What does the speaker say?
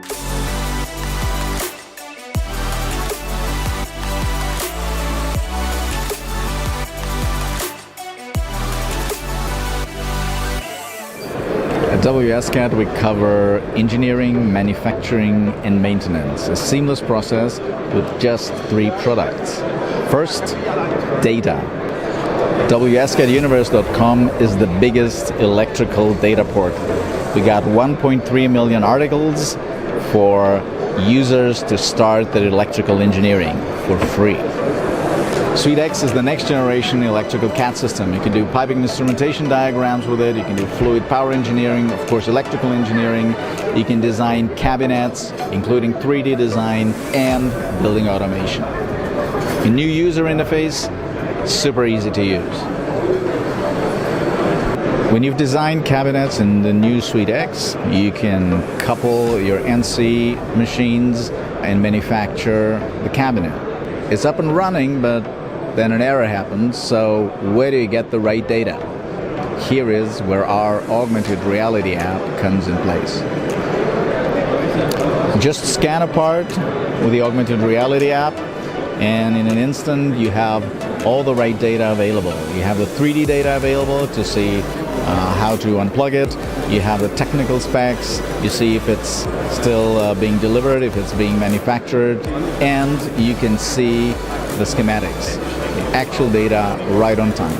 At WSCAD, we cover engineering, manufacturing, and maintenance, a seamless process with just 3 products. First, data. WSCADuniverse.com is the biggest electrical data portal. We got 1.3 million articles for users to start their electrical engineering for free. Suite X is the next generation electrical CAD system. You can do piping instrumentation diagrams with it, you can do fluid power engineering, of course electrical engineering, you can design cabinets, including 3D design and building automation. A new user interface, super easy to use. When you've designed cabinets in the new Suite X, you can couple your NC machines and manufacture the cabinet. It's up and running, but then an error happens, so where do you get the right data? Here is where our Augmented Reality App comes in place. Just scan a part with the Augmented Reality App, and in an instant you have all the right data available. You have the 3D data available to see how to unplug it. You have the technical specs. You see if it's still being delivered, if it's being manufactured, and you can see the schematics, the actual data right on time.